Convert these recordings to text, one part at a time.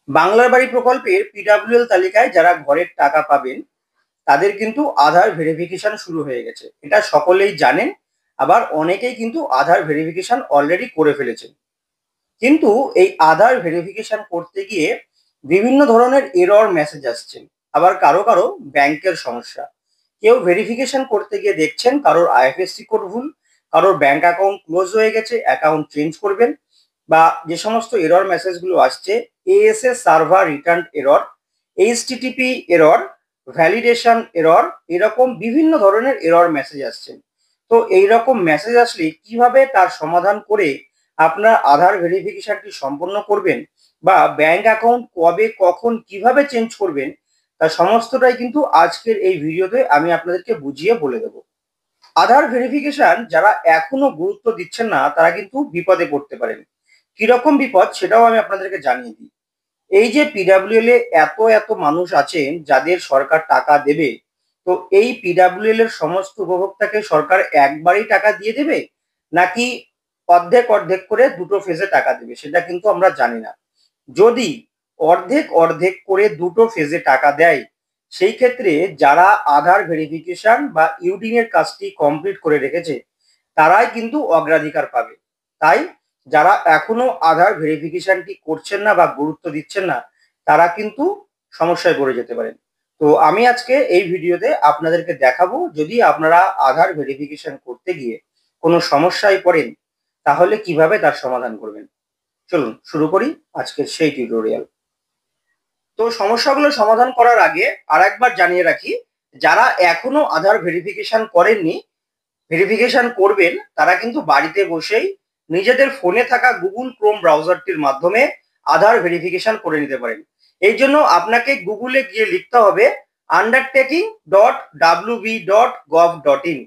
বাংলার বাড়ি প্রকল্পের পিডব্লিউএল তালিকায় যারা ঘরের টাকা পাবেন তাদের কিন্তু আধার ভেরিফিকেশন শুরু হয়ে গেছে। এটা সকলেই জানেন। আবার অনেকেই কিন্তু আধার ভেরিফিকেশন অলরেডি করে ফেলেছেন। কিন্তু এই আধার ভেরিফিকেশন করতে গিয়ে বিভিন্ন ধরনের এরর মেসেজ আসছে। আবার কারো কারো ব্যাংকের সমস্যা। কেউ ভেরিফিকেশন করতে গিয়ে দেখছেন কারোর আইএফএসসি কোড ভুল, কারোর ব্যাংক অ্যাকাউন্ট ক্লোজ হয়ে গেছে, অ্যাকাউন্ট চেঞ্জ করবেন, বা যে সমস্ত এরর মেসেজগুলো আসছে ASS server return error, HTTP error, validation error, এরকম বিভিন্ন ধরনের এরর মেসেজ আসছে। তো এই রকম মেসেজ আসলে কিভাবে তার সমাধান করে আপনার আধার ভেরিফিকেশনটি সম্পন্ন করবেন, বা ব্যাংক অ্যাকাউন্ট কবে কখন কিভাবে চেঞ্জ করবেন, তার সমস্তটাই কিন্তু আজকের এই ভিডিওতে আমি আপনাদেরকে বুঝিয়ে বলে দেবো। আধার ভেরিফিকেশন যারা এখনো গুরুত্ব দিচ্ছেন না তারা কিন্তু বিপদে পড়তে পারেন। কিরকম বিপদ সেটাও আমি আপনাদেরকে জানিয়ে দিই। এই যে পিডব্লিউএল এ এত এত মানুষ আছেন যাদের সরকার টাকা দেবে, তো এই পিডব্লিউএল এর সমস্ত উপভোক্তাকে সরকার একবারই টাকা দিয়ে দেবে, নাকি অর্ধেক অর্ধেক করে দুটো ফেজে টাকা দেবে, সেটা কিন্তু আমরা জানি না। যদি অর্ধেক অর্ধেক করে দুটো ফেজে টাকা দেয়, সেই ক্ষেত্রে যারা আধার ভেরিফিকেশন বা ইউডিং এর কাজটি কমপ্লিট করে রেখেছে তারাই কিন্তু অগ্রাধিকার পাবে। তাই যারা এখনো আধার ভেরিফিকেশনটি করছেন না বা গুরুত্ব দিচ্ছেন না তারা কিন্তু সমস্যায় পড়ে যেতে পারেন। তো আমি আজকে এই ভিডিওতে আপনাদেরকে দেখাবো, যদি আপনারা আধার ভেরিফিকেশন করতে গিয়ে কোনো সমস্যায় পড়েন তাহলে কিভাবে তার সমাধান করবেন। চলুন শুরু করি আজকের সেই টিউটোরিয়াল। তো সমস্যাগুলো সমাধান করার আগে আর একবার জানিয়ে রাখি, যারা এখনো আধার ভেরিফিকেশন করেননি, ভেরিফিকেশন করবেন, তারা কিন্তু বাড়িতে বসেই নিজেদের ফোনে থাকা গুগল ক্রোম ব্রাউজারটির মাধ্যমে আধার ভেরিফিকেশন করে নিতে পারেন। এই জন্য আপনাকে গুগলে গিয়ে লিখতে হবে undertaking.wb.gov.in।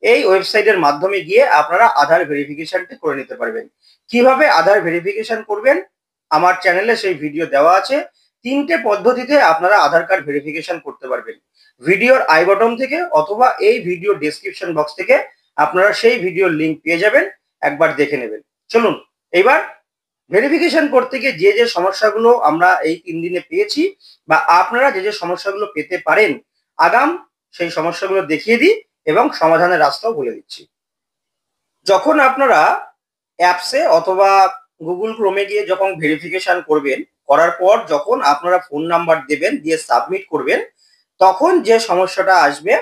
এই ওয়েবসাইটের মাধ্যমে গিয়ে আপনারা আধার ভেরিফিকেশনটি করে নিতে পারবেন। কিভাবে আধার ভেরিফিকেশন করবেন আমার চ্যানেলে সেই ভিডিও দেওয়া আছে। তিনটে পদ্ধতিতে আপনারা আধার কার্ড ভেরিফিকেশন করতে পারবেন। ভিডিওর আই বটন থেকে অথবা এই ভিডিও ডেসক্রিপশন বক্স থেকে আপনারা সেই ভিডিওর লিংক পেয়ে যাবেন, একবার দেখে নেবেন। চলুন এবার ভেরিফিকেশন করতে গিয়ে যে যে সমস্যাগুলো আমরা এই 3 দিনে পেয়েছি বা আপনারা যে যে সমস্যাগুলো পেতে পারেন আগাম, সেই সমস্যাগুলো দেখিয়ে দিই এবং সমাধানের রাস্তাও বলে দিচ্ছি। যখন আপনারা অ্যাপসে অথবা গুগল ক্রোমে গিয়ে যখন ভেরিফিকেশন করবেন, করার পর যখন আপনারা ফোন নাম্বার দেবেন দিয়ে সাবমিট করবেন, তখন যে সমস্যাটা আসবে,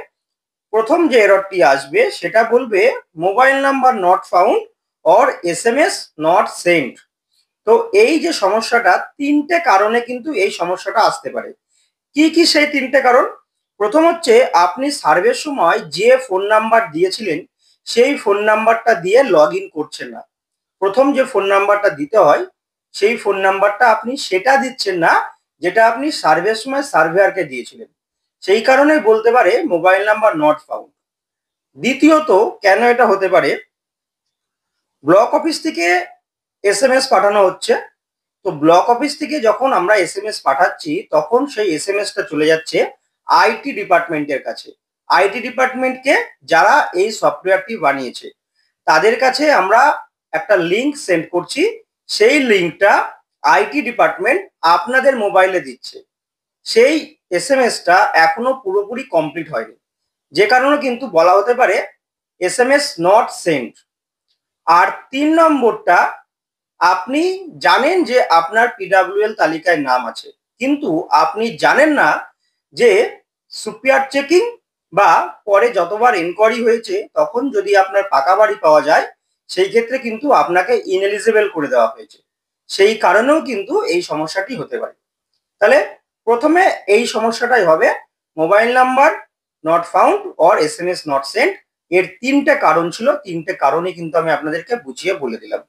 প্রথম যে এররটি আসবে সেটা বলবে mobile number not found or SMS not send. তো এই যে সমস্যাটা, তিনটে কারণে কিন্তু এই সমস্যাটা আসতে পারে। কি কি সেই তিনটে কারণ? প্রথম হচ্ছে আপনি সার্ভের সময় যে ফোন নাম্বার দিয়েছিলেন সেই ফোন নাম্বারটা দিয়ে লগ ইন করছেন না। প্রথম যে ফোন নাম্বারটা দিতে হয় সেই ফোন নাম্বারটা আপনি সেটা দিচ্ছেন না যেটা আপনি সার্ভের সময় সার্ভেয়ারকে দিয়েছিলেন। সেই কারণেই বলতে পারে মোবাইল নাম্বার নট ফাউন্ড। দ্বিতীয়ত কেন এটা হতে পারে, ব্লক অফিস থেকে এসএমএস পাঠানো হচ্ছে। তো ব্লক অফিস থেকে যখন আমরা এসএমএস পাঠাচ্ছি তখন সেই এসএমএসটা চলে যাচ্ছে আইটি ডিপার্টমেন্টের কাছে। আইটি ডিপার্টমেন্টকে যারা এই সফটওয়্যারটি বানিয়েছে তাদের কাছে আমরা একটা লিংক সেন্ড করছি। সেই লিংকটা আইটি ডিপার্টমেন্ট আপনাদের মোবাইলে দিচ্ছে। সেই এসএমএসটা এখনো পুরোপুরি কমপ্লিট হয়নি, যে কারণে কিন্তু বলা হতে পারে এসএমএস নট সেন্ড। আর 3 নম্বরটা, আপনি জানেন যে আপনার পিডব্লিউএল তালিকায় নাম আছে, কিন্তু আপনি জানেন না যে সুপিয়ার চেকিং বা পরে যতবার এনকোয়ারি হয়েছে তখন যদি আপনার পাকা বাড়ি পাওয়া যায় সেই ক্ষেত্রে কিন্তু আপনাকে ইনএলিজিবল করে দেওয়া হয়েছে। সেই কারণেও কিন্তু এই সমস্যাটি হতে পারে। তাহলে প্রথমে এই সমস্যাটাই হবে mobile number not found or SMS not send. এর 3টে কারণ ছিল, 3টে কারণে কিন্তু আমি আপনাদেরকে বুঝিয়ে বলে দিলাম।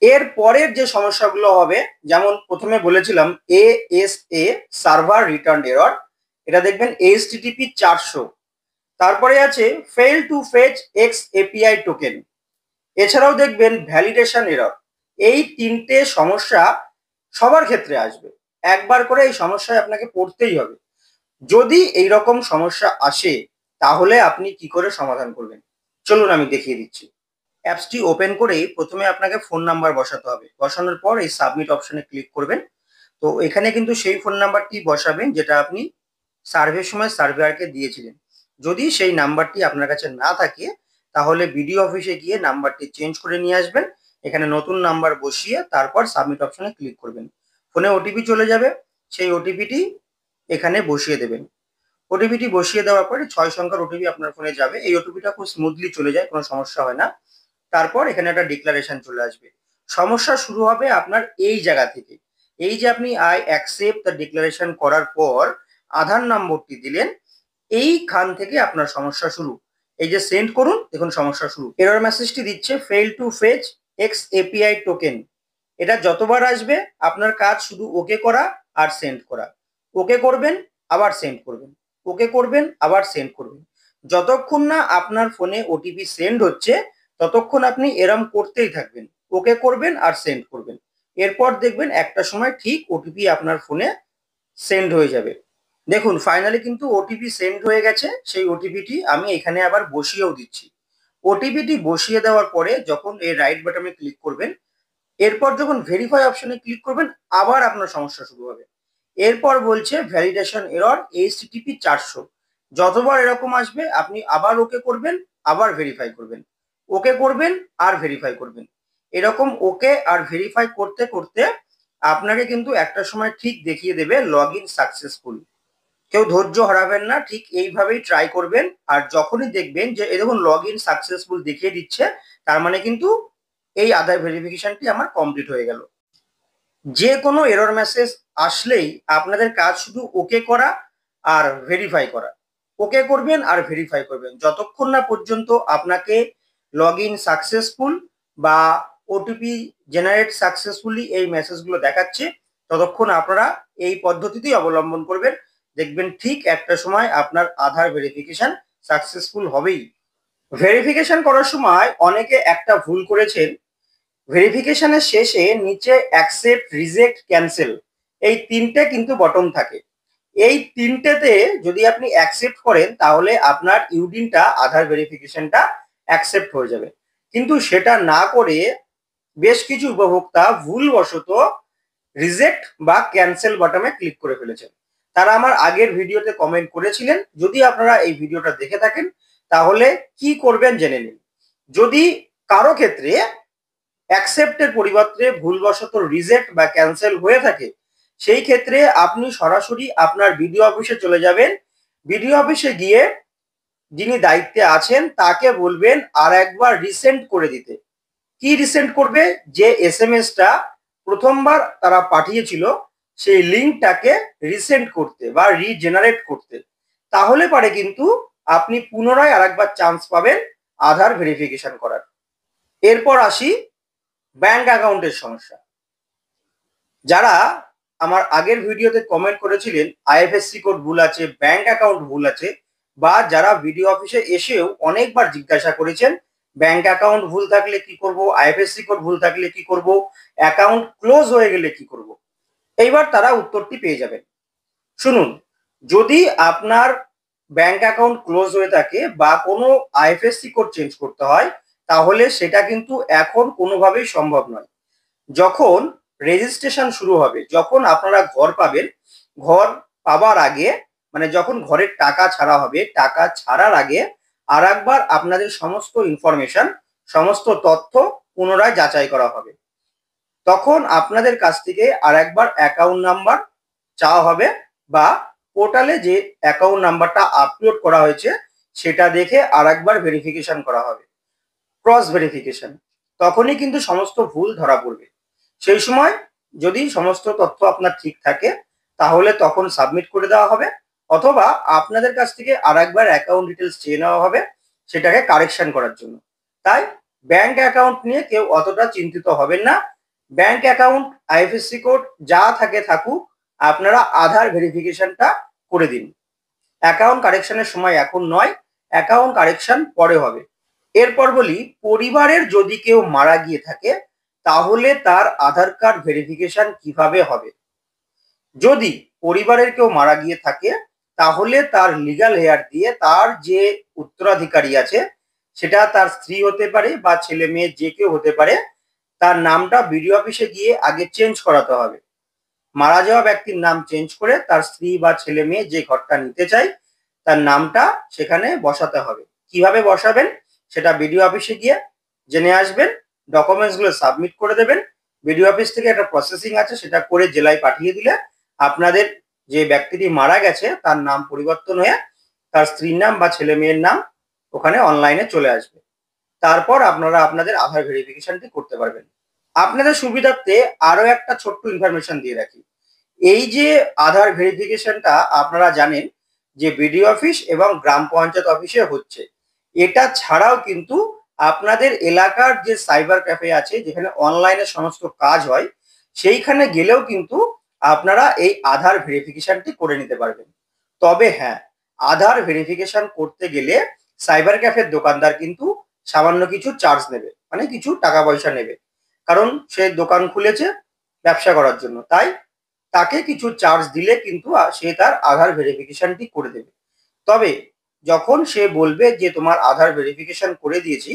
এর পরের যে সমস্যাগুলো হবে, যেমন প্রথমে বলেছিলাম এএসএ সার্ভার রিটার্ন এরর, এটা দেখবেন এইচটিটিপি 400। তারপরে আছে fail to face x API token. এছাড়াও দেখবেন ভ্যালিডেশন এরর। এই 3টে সমস্যা সবার ক্ষেত্রে আসবে, একবার করে এই সমস্যায় আপনাকে পড়তেই হবে। যদি এই রকম সমস্যা আসে তাহলে আপনি কি করে সমাধান করবেন চলুন আমি দেখিয়ে দিচ্ছি। অ্যাপসটি ওপেন করেই প্রথমে আপনাকে ফোন নাম্বার বসাতে হবে। বসানোর পর এই সাবমিট অপশনে ক্লিক করবেন। তো এখানে কিন্তু সেই ফোন নাম্বারটি বসাবেন যেটা আপনি সার্ভের সময় সার্ভেয়ারকে দিয়েছিলেন। যদি সেই নাম্বারটি আপনার কাছে না থাকে তাহলে বিডিও অফিসে গিয়ে নাম্বারটি চেঞ্জ করে নিয়ে আসবেন। এখানে নতুন নাম্বার বসিয়ে তারপর সাবমিট অপশনে ক্লিক করবেন। ফোনে ওটিপি চলে যাবে, সেই ওটিপিটি এখানে বসিয়ে দেবেন। ওটিপিটি বসিয়ে দেওয়ার পরে 6 সংখ্যার ওটিপি আপনার ফোনে যাবে। এই ওটিপিটা খুব স্মুথলি চলে যায়, কোনো সমস্যা হয় না। তারপর এখানে একটা ডিক্লারেশন চলে আসবে। সমস্যা শুরু হবে আপনার এই জায়গা থেকে। এই যে আপনি আই অ্যাকসেপ্ট দ্য ডিক্লারেশন করার পর আধার নম্বরটি দিলেন, এইখান থেকে আপনার সমস্যা শুরু। এই যে সেন্ড করুন, দেখুন সমস্যা শুরু। এরর মেসেজটি দিচ্ছে fail to face x API token. এটা যতবার আসবে আপনার কাজ শুধু ওকে করা আর সেন্ড করা। ওকে করবেন, আবার সেন্ড করবেন, ওকে করবেন, আবার সেন্ড করবেন। যতক্ষণ না আপনার ফোনে ওটিপি সেন্ড হচ্ছে ততক্ষণ আপনি এরম করতেই থাকবেন, ওকে করবেন আর সেন্ড করবেন। এরপর দেখবেন একটা সময় ঠিক ওটিপি আপনার ফোনে সেন্ড হয়ে যাবে। দেখুন ফাইনালি কিন্তু ওটিপি সেন্ড হয়ে গেছে। সেই ওটিপিটি আমি এখানে আবার বসিয়েও দিচ্ছি। ওটিপিটি বসিয়ে দেওয়ার পরে যখন এই রাইট বাটনে ক্লিক করবেন, এরপর যখন ভেরিফাই অপশনে ক্লিক করবেন আবার আপনার সমস্যা শুরু হবে। এরপর বলছে ভ্যালিডেশন এরর এইচটিটিপি 400। যতবার এরকম আসবে আপনি আবার ওকে করবেন, আবার ভেরিফাই করবেন, ওকে করবেন আর ভেরিফাই করবেন। এরকম ওকে আর ভেরিফাই করতে করতে আপনাকে কিন্তু একটা সময় ঠিক দেখিয়ে দেবে লগ ইন সাকসেসফুল। কেউ ধৈর্য হারাবেন না, ঠিক এইভাবেই ট্রাই করবেন। আর যখনই দেখবেন যে এরকম লগ ইন সাকসেসফুল দেখিয়ে দিচ্ছে, তার মানে কিন্তু এই আধার ভেরিফিকেশনটি আমার কমপ্লিট হয়ে গেল। যে কোনো এরর মেসেজ আসলেই আপনাদের কাজ শুধু ওকে করা আর ভেরিফাই করা। ওকে করবেন আর ভেরিফাই করবেন যতক্ষণ না পর্যন্ত আপনাকে লগ ইন সাকসেসফুল বা ওটিপি জেনারেট সাকসেসফুলি এই মেসেজগুলো দেখাচ্ছে, ততক্ষণ আপনারা এই পদ্ধতিতেই অবলম্বন করবেন। দেখবেন ঠিক একটা সময় আপনার আধার ভেরিফিকেশন সাকসেসফুল হবেই। ভেরিফিকেশন করার সময় অনেকে একটা ভুল করেছেন, ভেরিফিকেশনের শেষে নিচে অ্যাকসেপ্ট, রিজেক্ট, ক্যান্সেল এই তিনটে কিন্তু বটন থাকে। এই তিনটেতে যদি আপনি অ্যাকসেপ্ট করেন তাহলে আপনার ইউডিনটা আধার ভেরিফিকেশনটা অ্যাকসেপ্ট হয়ে যাবে। কিন্তু সেটা না করে বেশ কিছু উপভোক্তা ভুলবশত রিজেক্ট বা ক্যান্সেল বাটনে ক্লিক করে ফেলেছেন। তারা আমার আগের ভিডিওতে কমেন্ট করেছিলেন। যদি আপনারা এই ভিডিওটা দেখে থাকেন তাহলে কি করবেন জেনে নিন। যদি কারো ক্ষেত্রে অ্যাকসেপ্টের পরিবর্তে ভুলবশত রিজেক্ট বা ক্যান্সেল হয়ে থাকে, সেই ক্ষেত্রে আপনি সরাসরি আপনার বিডিও অফিসে চলে যাবেন। বিডিও অফিসে গিয়ে যিনি দায়িত্বে আছেন তাকে বলবেন আর একবার রিসেন্ড করে দিতে। কি রিসেন্ড করবে? যে এসএমএসটা প্রথমবার তারা পাঠিয়েছিল সেই লিঙ্কটাকে রিসেন্ড করতে বা রিজেনারেট করতে। তাহলে পারে কিন্তু আপনি পুনরায় আরেকবার চান্স পাবেন আধার ভেরিফিকেশন করার। এরপর আসি ব্যাংক অ্যাকাউন্টের সমস্যা। যারা আমার আগের ভিডিওতে কমেন্ট করেছিলেন আইএফএসসি কোড ভুল আছে, ব্যাংক অ্যাকাউন্ট ভুল আছে, বা যারা ভিডিও অফিসে এসেও অনেকবার জিজ্ঞাসা করেছেন ব্যাংক অ্যাকাউন্ট ভুল থাকলে কি করব, আইএফএসসি কোড ভুল থাকলে কি করব, অ্যাকাউন্ট ক্লোজ হয়ে গেলে কি করব, এইবার তারা উত্তরটি পেয়ে যাবেন। শুনুন, যদি আপনার ব্যাংক অ্যাকাউন্ট ক্লোজ হয়ে থাকে বা কোনো আইএফএসসি কোড চেঞ্জ করতে হয় তাহলে সেটা কিন্তু এখন কোনোভাবেই সম্ভব নয়। যখন রেজিস্ট্রেশন শুরু হবে, যখন আপনারা ঘর পাবেন, ঘর পাবার আগে মানে যখন ঘরের টাকা ছাড়া হবে, টাকা ছাড়ার আগে আর একবার আপনাদের সমস্ত ইনফরমেশন, সমস্ত তথ্য পুনরায় যাচাই করা হবে। তখন আপনাদের কাছ থেকে আর একবার অ্যাকাউন্ট নাম্বার চাওয়া হবে বা পোর্টালে যে অ্যাকাউন্ট নাম্বারটা আপলোড করা হয়েছে সেটা দেখে আর একবার ভেরিফিকেশন করা হবে, ক্রস ভেরিফিকেশন। তখনই কিন্তু সমস্ত ভুল ধরা পড়বে। সেই সময় যদি সমস্ত তথ্য আপনার ঠিক থাকে তাহলে তখন সাবমিট করে দেওয়া হবে, অথবা আপনাদের কাছ থেকে আর একবার অ্যাকাউন্ট ডিটেলস চেয়ে নেওয়া হবে সেটাকে কারেকশন করার জন্য। তাই ব্যাংক অ্যাকাউন্ট নিয়ে কেউ অতটা চিন্তিত হবেন না। ব্যাংক অ্যাকাউন্ট, আইএফএসসি কোড যা থাকে থাকুক, আপনারা আধার ভেরিফিকেশনটা করে দিন। অ্যাকাউন্ট কারেকশনের সময় এখন নয়, অ্যাকাউন্ট কারেকশন পরে হবে। এরপর বলি, পরিবারের যদি কেউ মারা গিয়ে থাকে তাহলে তার আধার কার্ড ভেরিফিকেশন কিভাবে হবে। যদি পরিবারের কেউ মারা গিয়ে থাকে তাহলে তার লিগ্যাল হেয়ার দিয়ে তার যে উত্তরাধিকারী আছে, সেটা তার স্ত্রী হতে পারে বা ছেলে মেয়ে যে কেউ হতে পারে, তার নামটা বিডিও অফিসে গিয়ে আগে চেঞ্জ করাতে হবে। মারা যাওয়া ব্যক্তির নাম চেঞ্জ করে তার স্ত্রী বা ছেলে মেয়ে যে ঘরটা নিতে চায় তার নামটা সেখানে বসাতে হবে। কিভাবে বসাবেন সেটা বিডিও অফিসে গিয়ে জেনে আসবেন, ডকুমেন্টস গুলো সাবমিট করে দেবেন। বিডিও অফিস থেকে একটা প্রসেসিং আছে, সেটা করে জেলায় পাঠিয়ে দিলে আপনাদের যে ব্যক্তিটি মারা গেছে তার নাম পরিবর্তন হয়ে তার স্ত্রীর নাম বা ছেলে মেয়ের নাম ওখানে অনলাইনে চলে আসবে। তারপর আপনারা আপনাদের আধার ভেরিফিকেশনটি করতে পারবেন। আপনাদের সুবিধার্থে আরো একটা ছোট্ট ইনফরমেশন দিয়ে রাখি। এই যে আধার ভেরিফিকেশনটা আপনারা জানেন যে বিডিও অফিস এবং গ্রাম পঞ্চায়েত অফিসে হচ্ছে। এটা ছাড়াও কিন্তু আপনাদের এলাকার যে সাইবার ক্যাফে আছে যেখানে অনলাইনে সমস্ত কাজ হয়, সেইখানে গেলেও কিন্তু আপনারা এই আধার ভেরিফিকেশনটি করে নিতে পারবেন। তবে হ্যাঁ, আধার ভেরিফিকেশন করতে গেলে সাইবার ক্যাফের দোকানদার কিন্তু সামান্য কিছু চার্জ নেবে, মানে কিছু টাকা পয়সা নেবে, কারণ সে দোকান খুলেছে ব্যবসা করার জন্য। তাই তাকে কিছু চার্জ দিলে কিন্তু সে তার আধার ভেরিফিকেশনটি করে দেবে। তবে যখন সে বলবে যে তোমার আধার ভেরিফিকেশন করে দিয়েছি,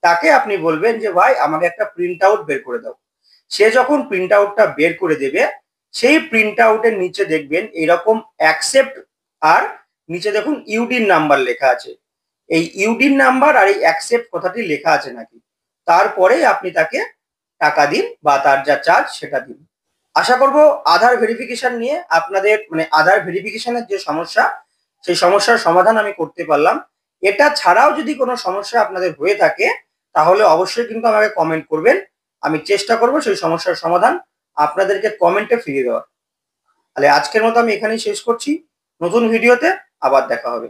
তাকে আপনি বলবেন যে ভাই আমাকে একটা প্রিন্ট আউট বের করে দাও। সে যখন প্রিন্ট আউটটা বের করে দেবে, সেই প্রিন্ট আউটের নিচে দেখবেন এরকম অ্যাকসেপ্ট আর নিচে দেখুন ইউডিন নাম্বার লেখা আছে। এই ইউডিন নাম্বার আর এই অ্যাকসেপ্ট কথাটি লেখা আছে নাকি, তারপরে আপনি তাকে টাকা দিন বা তার যা চার্জ সেটা দিন। আশা করব আধার ভেরিফিকেশন নিয়ে আপনাদের মানে আধার ভেরিফিকেশনের যে সমস্যা সেই সমস্যার সমাধান আমি করতে পারলাম। এটা ছাড়াও যদি কোনো সমস্যা আপনাদের হয়ে থাকে তাহলে অবশ্যই কিন্তু আমাকে কমেন্ট করবেন। আমি চেষ্টা করব সেই সমস্যার সমাধান আপনাদেরকে কমেন্টে ফিরিয়ে দেওয়ার। তাহলে আজকের মতো আমি এখানেই শেষ করছি। নতুন ভিডিওতে আবার দেখা হবে।